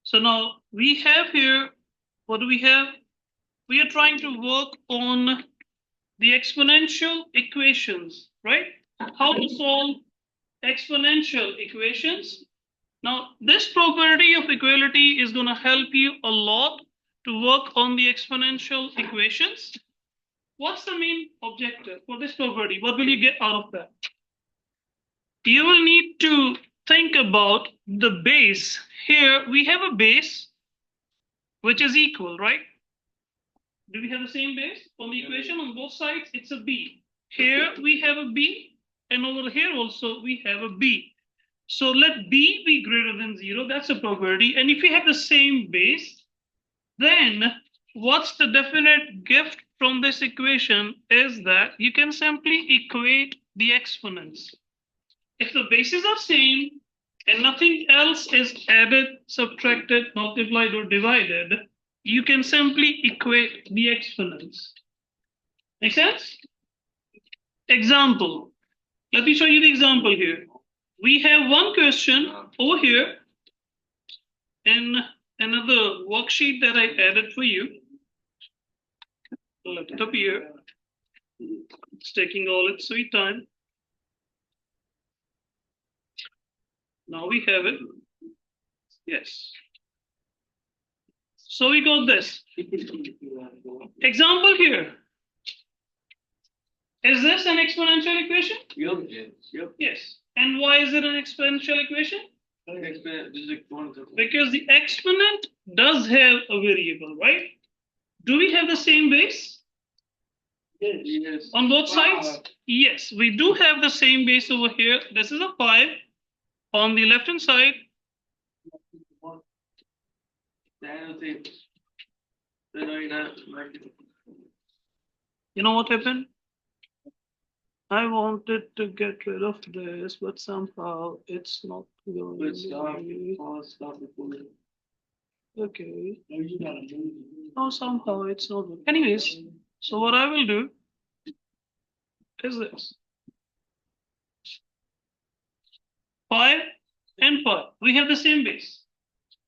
So now we have here, what do we have? We are trying to work on the exponential equations, right? How to solve exponential equations. Now, this property of equality is going to help you a lot to work on the exponential equations. What's the main objective for this property? What will you get out of that? You will need to think about the base. Here we have a base which is equal, right? Do we have the same base on the equation on both sides? It's a b. Here we have a b, and over here also we have a b. So let b be greater than 0. That's a property. And if we have the same base, then what's the definite gift from this equation is that you can simply equate the exponents. If the bases are same and nothing else is added, subtracted, multiplied, or divided, you can simply equate the exponents. Make sense? Example. Let me show you the example here. We have one question over here in another worksheet that I added for you. Let it appear. It's taking all its sweet time. Now we have it. Yes. So we got this. Example here. Is this an exponential equation? Yep. Yes. And why is it an exponential equation? Because the exponent does have a variable, right? Do we have the same base? Yes. On both sides? Yes, we do have the same base over here. This is a 5. On the left hand side, you know what happened? I wanted to get rid of this, but somehow it's not going. Okay. Oh, somehow it's not good. Anyways, so what I will do is this. 5 and 5. We have the same base.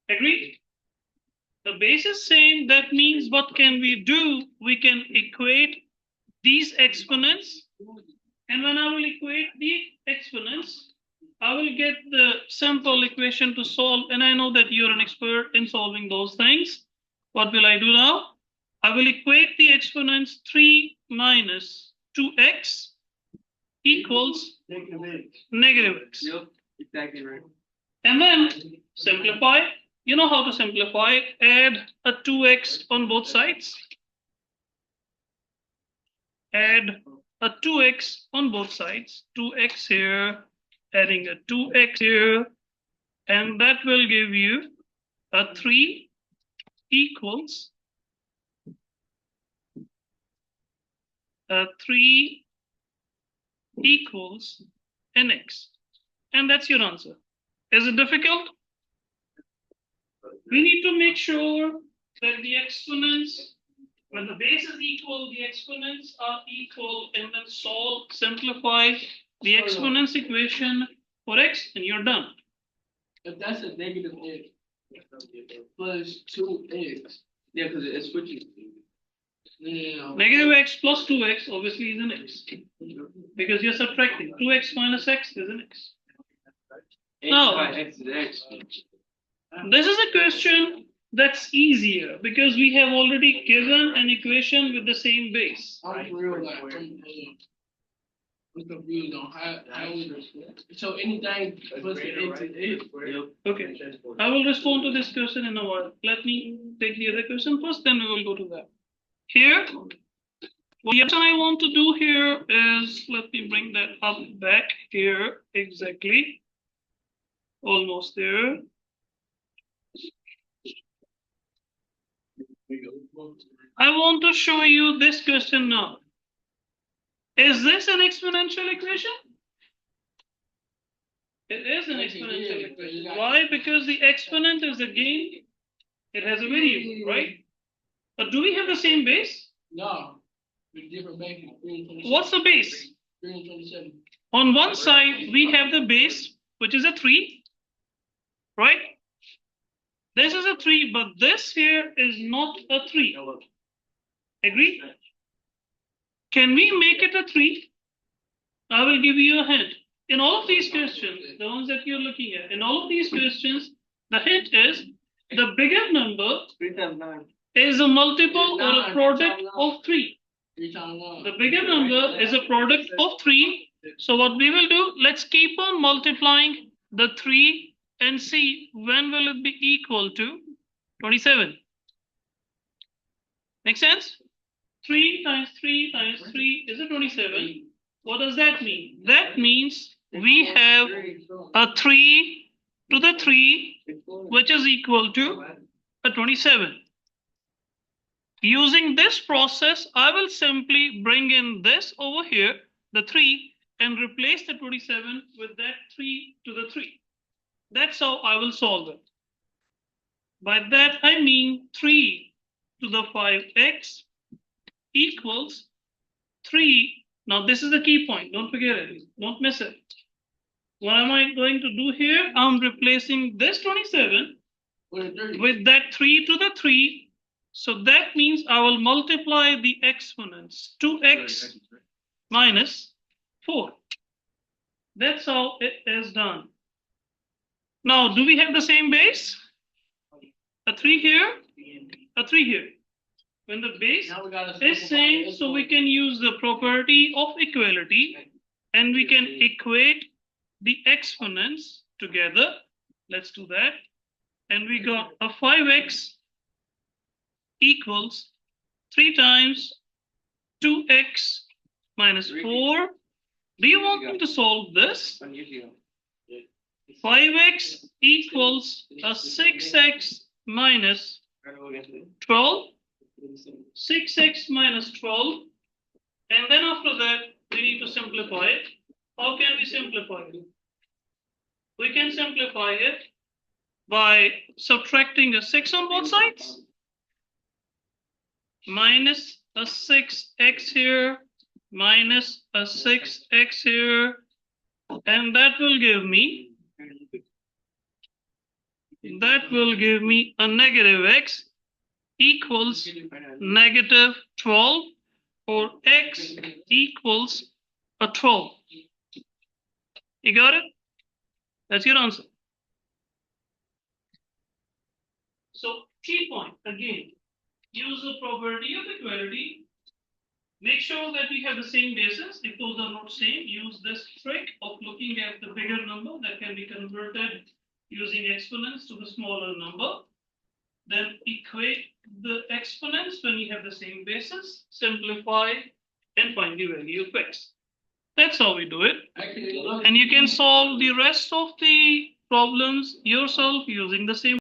Agreed? The base is same. That means what can we do? We can equate these exponents. And when I will equate the exponents, I will get the simple equation to solve. And I know that you're an expert in solving those things. What will I do now? I will equate the exponents 3 minus 2x equals negative x. Yep, exactly right. And then simplify. You know how to simplify. Add a 2x on both sides. Add a 2x on both sides. 2x here, adding a 2x here. And that will give you a 3 equals an x. And that's your answer. Is it difficult? We need to make sure that the exponents, when the base is equal, the exponents are equal, and then solve, simplify the exponents equation for x, and you're done. If that's a negative x plus 2x, yeah, because it's switching. Yeah. Negative x plus 2x obviously is an x. Because you're subtracting. 2x minus x is an x. Now, X is x. This is a question that's easier because we have already given an equation with the same base. I'm confused on how so anything plus the x is x. Okay, I will respond to this question in a while. Let me take the other question first, then we will go to that. Here, what I want to do here is, let me bring that up back here exactly. Almost there. I want to show you this question now. Is this an exponential equation? It is an exponential equation. Why? Because the exponent is again, it has a variable, right? But do we have the same base? No. Different base. What's the base? 327. On one side, we have the base, which is a 3. right? This is a 3, but this here is not a 3. Agree? Can we make it a 3? I will give you a hint. In all of these questions, the ones that you're looking at, in all of these questions, the hint is the bigger number is a multiple or a product of 3. The bigger number is a product of 3. So what we will do, let's keep on multiplying the 3 and see when will it be equal to 27. Make sense? 3 times 3 times 3 is a 27. What does that mean? That means we have a 3 to the 3, which is equal to a 27. Using this process, I will simply bring in this over here, the 3, and replace the 27 with that 3 to the 3. That's how I will solve it. By that, I mean 3 to the 5x equals 3. Now, this is the key point. Don't forget it. Don't miss it. What am I going to do here? I'm replacing this 27 with that 3 to the 3. So that means I will multiply the exponents. 2x minus 4. That's how it is done. Now, do we have the same base? A 3 here, a 3 here. When the base is same, so we can use the property of equality and we can equate the exponents together. Let's do that. And we got a 5x equals 3 times 2x minus 4. Do you want me to solve this? 5x equals a 6x minus 12. 6x minus 12. And then after that, we need to simplify it. How can we simplify it? We can simplify it by subtracting a 6 on both sides. Minus a 6x here, minus a 6x here, and that will give me a negative x equals negative 12, or x equals a 12. You got it? That's your answer. So key point again. Use the property of equality. Make sure that we have the same basis. If those are not same, use this trick of looking at the bigger number that can be converted using exponents to the smaller number. Then equate the exponents when you have the same basis, simplify, and find the value of x. That's how we do it. And you can solve the rest of the problems yourself using the same